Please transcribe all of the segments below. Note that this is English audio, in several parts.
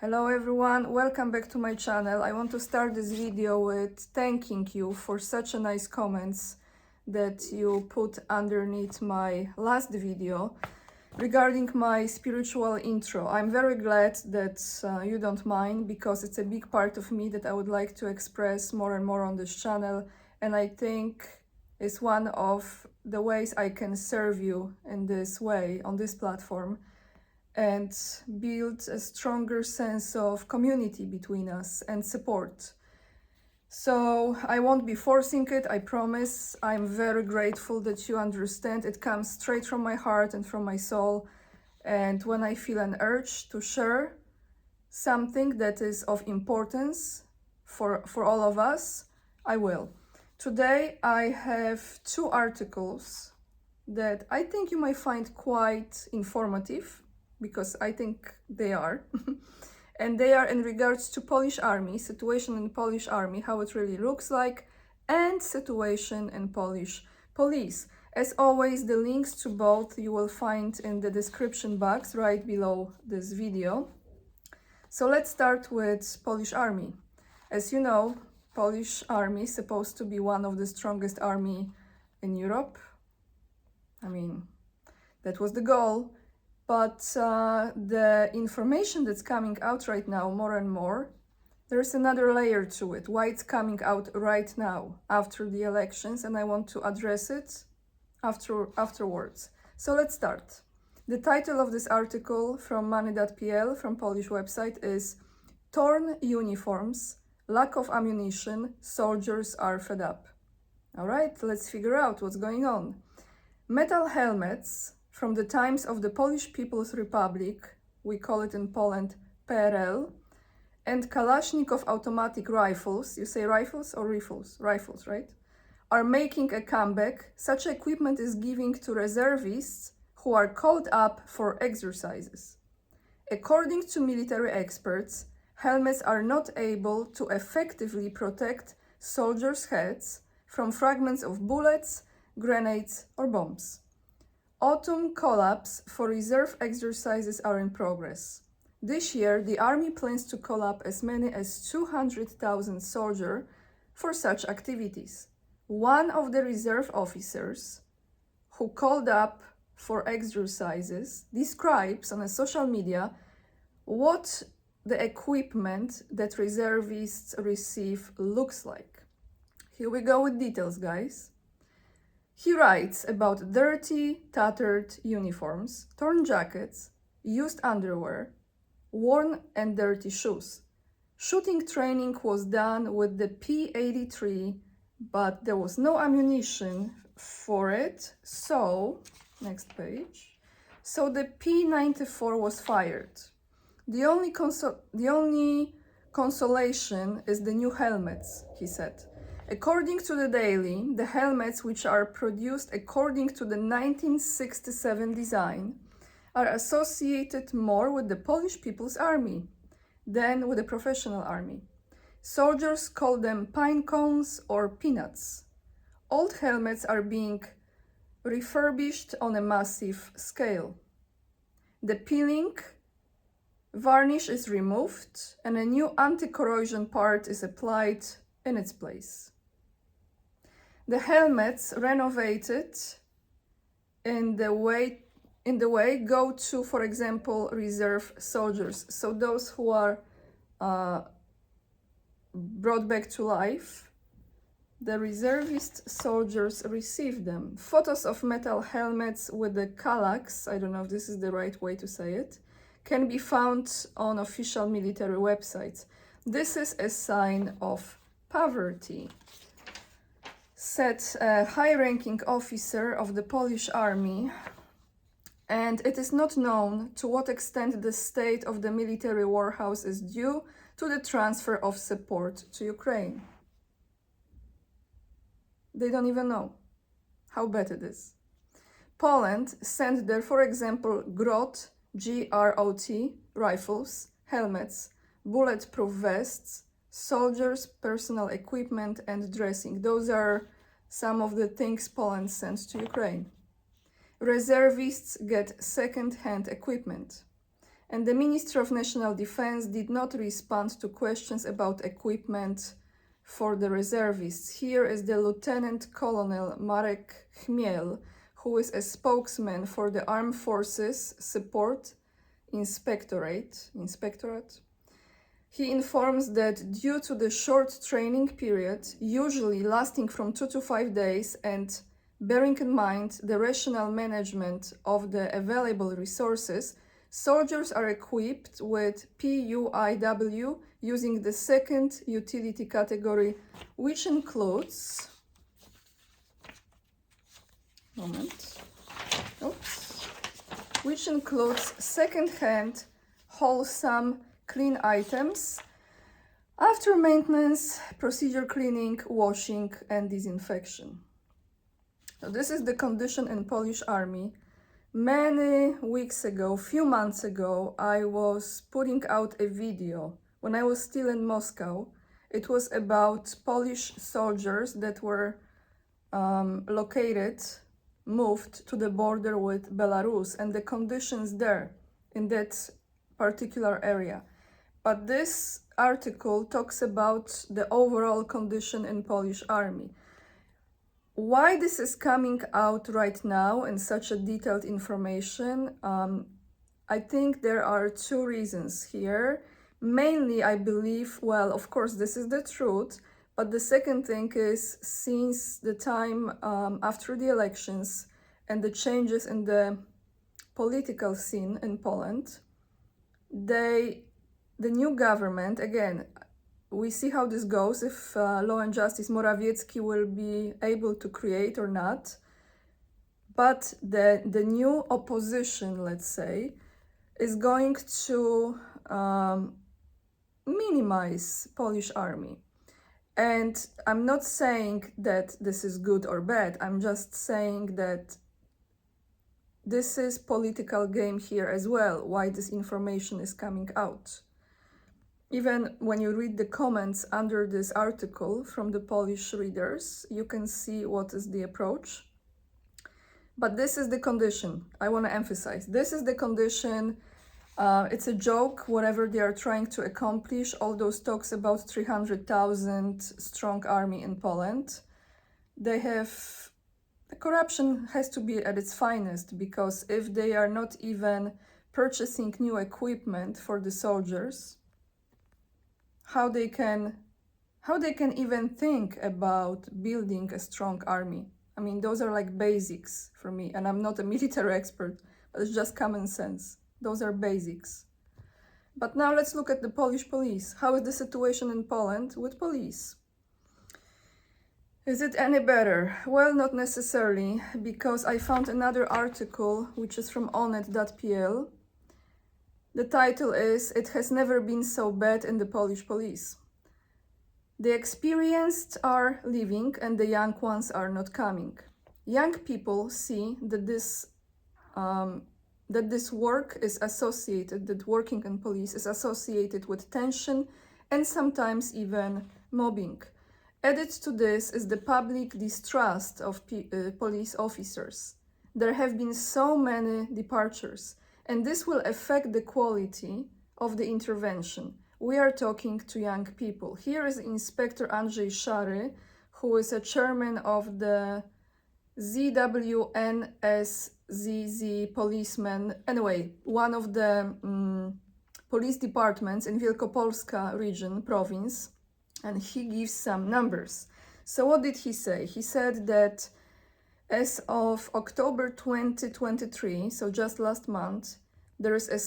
Hello everyone, welcome back to my channel. I want to start this video with thanking you for such a nice comments that you put underneath my last video regarding my spiritual intro. I'm very glad that you don't mind, because it's a big part of me that I would like to express more and more on this channel, and I think it's one of the ways I can serve you in this way on this platform and build a stronger sense of community between us and support. So I won't be forcing it, I promise. I'm very grateful that you understand. It comes straight from my heart and from my soul. And when I feel an urge to share something that is of importance for all of us, I will. Today I have two articles that I think you might find quite informative, because I think they are. And they are in regards to Polish army, situation in Polish army, how it really looks like, and situation in Polish police. As always, the links to both you will find in the description box right below this video. So let's start with Polish army. As you know, Polish army is supposed to be one of the strongest army in Europe. I mean, that was the goal. But the information that's coming out right now, more and more, there's another layer to it. Why it's coming out right now, after the elections, and I want to address it afterwards. So let's start. The title of this article from money.pl, from Polish website, is "Torn Uniforms, Lack of Ammunition, Soldiers Are Fed Up." All right, let's figure out what's going on. Metal helmets from the times of the Polish People's Republic, we call it in Poland PRL, and Kalashnikov automatic rifles, you say rifles or rifles? Rifles, right? Are making a comeback. Such equipment is given to reservists who are called up for exercises. According to military experts, helmets are not able to effectively protect soldiers' heads from fragments of bullets, grenades, or bombs. Autumn call-ups for reserve exercises are in progress. This year, the army plans to call up as many as 200,000 soldiers for such activities. One of the reserve officers who called up for exercises describes on a social media what the equipment that reservists receive looks like. Here we go with details, guys. He writes about dirty, tattered uniforms, torn jackets, used underwear, worn and dirty shoes. Shooting training was done with the P-83, but there was no ammunition for it, so, next page. So the P-94 was fired. The only consolation is the new helmets, he said. According to the Daily, the helmets, which are produced according to the 1967 design, are associated more with the Polish People's Army than with the professional army. Soldiers call them pine cones or peanuts. Old helmets are being refurbished on a massive scale. The peeling varnish is removed and a new anti-corrosion part is applied in its place. The helmets renovated in the way go to, for example, reserve soldiers. So those who are brought back to life, the reservist soldiers receive them. Photos of metal helmets with the kalaks, I don't know if this is the right way to say it, can be found on official military websites. This is a sign of poverty, said a high-ranking officer of the Polish army, and it is not known to what extent the state of the military warhouse is due to the transfer of support to Ukraine. They don't even know how bad it is. Poland sent there, for example, GROT, G-R-O-T, rifles, helmets, bulletproof vests, soldiers' personal equipment and dressing. Those are some of the things Poland sends to Ukraine. Reservists get second-hand equipment. and the Ministry of National Defense did not respond to questions about equipment for the reservists. Here is the Lieutenant Colonel Marek Chmiel, who is a spokesman for the Armed Forces Support Inspectorate. He informs that due to the short training period, usually lasting from 2 to 5 days, and bearing in mind the rational management of the available resources, soldiers are equipped with PUIW using the second utility category, which includes second-hand, wholesome, clean items after maintenance, procedure cleaning, washing, and disinfection. So this is the condition in Polish army. Many weeks ago, few months ago, I was putting out a video when I was still in Moscow. It was about Polish soldiers that were moved to the border with Belarus, and the conditions there in that particular area. But this article talks about the overall condition in Polish army. Why this is coming out right now in such a detailed information? I think there are two reasons here. Mainly, I believe, well, of course, this is the truth, but the second thing is, since the time after the elections and the changes in the political scene in Poland, the new government, again, we see how this goes, if Law and Justice Morawiecki will be able to create or not. But the new opposition, let's say, is going to minimize Polish army. And I'm not saying that this is good or bad. I'm just saying that this is political game here as well, why this information is coming out. Even when you read the comments under this article from the Polish readers, you can see what is the approach. But this is the condition. I want to emphasize. This is the condition. It's a joke, whatever they are trying to accomplish. All those talks about 300,000 strong army in Poland. The corruption has to be at its finest, because if they are not even purchasing new equipment for the soldiers, how they can even think about building a strong army? I mean, those are like basics for me, and I'm not a military expert, but it's just common sense. Those are basics. But now let's look at the Polish police. How is the situation in Poland with police? Is it any better? Well, not necessarily, because I found another article, which is from onet.pl. The title is, "It has never been so bad in the Polish police. The experienced are leaving and the young ones are not coming. Young people see that this work is associated, that working in police is associated with tension and sometimes even mobbing. Added to this is the public distrust of police officers. There have been so many departures, and this will affect the quality of the intervention. We are talking to young people." Here is Inspector Andrzej Szary, who is a chairman of the ZWNSZZ policemen, anyway, one of the police departments in Wielkopolska region, province, and he gives some numbers. So what did he say? He said that as of October 2023, so just last month, there is a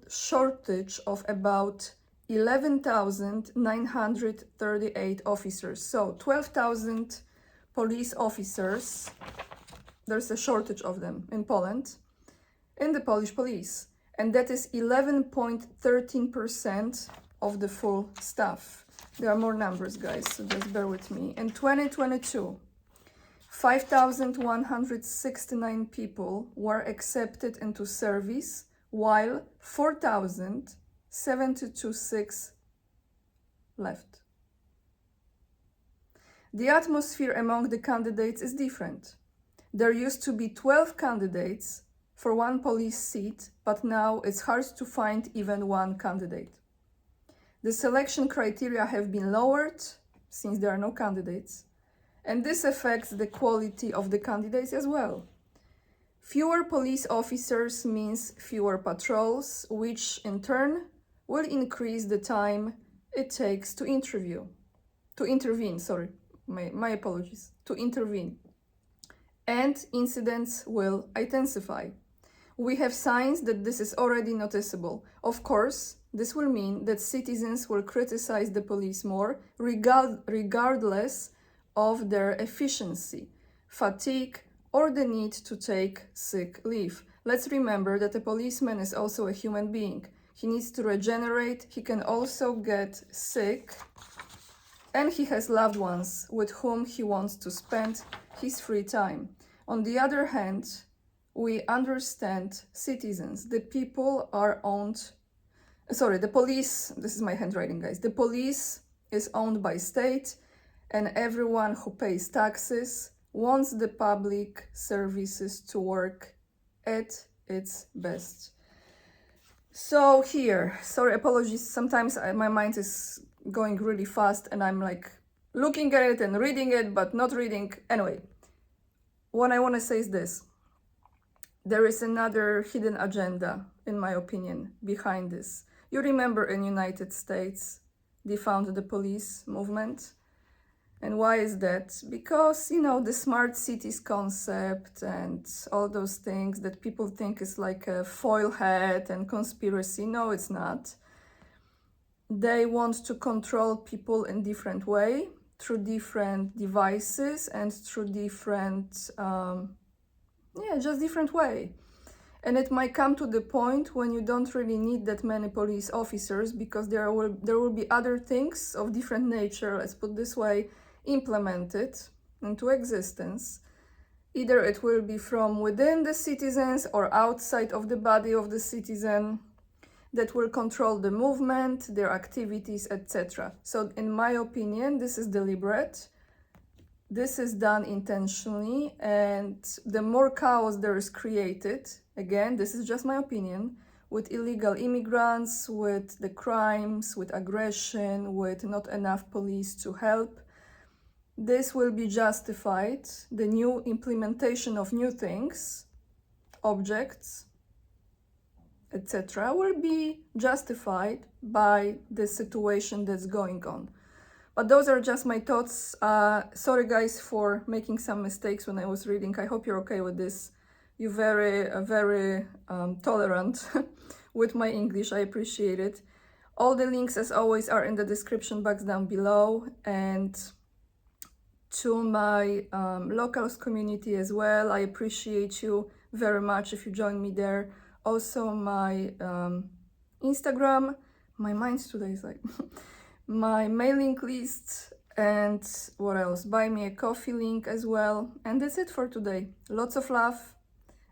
shortage of about 11,938 officers. So 12,000 police officers, there's a shortage of them in Poland, in the Polish police. And that is 11.13% of the full staff. There are more numbers, guys, so just bear with me. In 2022, 5,169 people were accepted into service, while 4,076 left. The atmosphere among the candidates is different. There used to be 12 candidates for one police seat, but now it's hard to find even one candidate. The selection criteria have been lowered since there are no candidates, and this affects the quality of the candidates as well. Fewer police officers means fewer patrols, which in turn will increase the time it takes to intervene. My apologies, to intervene. And incidents will intensify. We have signs that this is already noticeable. Of course, this will mean that citizens will criticize the police more, regardless of their efficiency, fatigue, or the need to take sick leave. Let's remember that a policeman is also a human being. He needs to regenerate, he can also get sick, and he has loved ones with whom he wants to spend his free time. On the other hand, we understand citizens. The police, this is my handwriting, guys. The police is owned by state, and everyone who pays taxes wants the public services to work at its best. So here, sorry, apologies, sometimes my mind is going really fast and I'm like looking at it and reading it, but not reading. Anyway, what I want to say is this. There is another hidden agenda, in my opinion, behind this. You remember in United States, they founded the police movement. And why is that? Because, the smart cities concept and all those things that people think is like a foil hat and conspiracy. No, it's not. They want to control people in different way, through different devices and through different, just different way. And it might come to the point when you don't really need that many police officers, because there will be other things of different nature, let's put this way, implemented into existence. Either it will be from within the citizens or outside of the body of the citizen, that will control the movement, their activities, etc. So in my opinion, this is deliberate. This is done intentionally, and the more chaos there is created, again, this is just my opinion, with illegal immigrants, with the crimes, with aggression, with not enough police to help, this will be justified. The new implementation of new things, objects, etc., will be justified by the situation that's going on. But those are just my thoughts. Sorry guys for making some mistakes when I was reading. I hope you're okay with this. You're very tolerant with my English. I appreciate it. All the links, as always, are in the description box down below, and to my locals community as well. I appreciate you very much if you join me there. Also my Instagram, my mind today is like my mailing list, and what else? Buy me a coffee link as well. And that's it for today. Lots of love,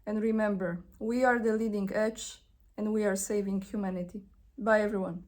and remember, we are the leading edge and we are saving humanity. Bye everyone.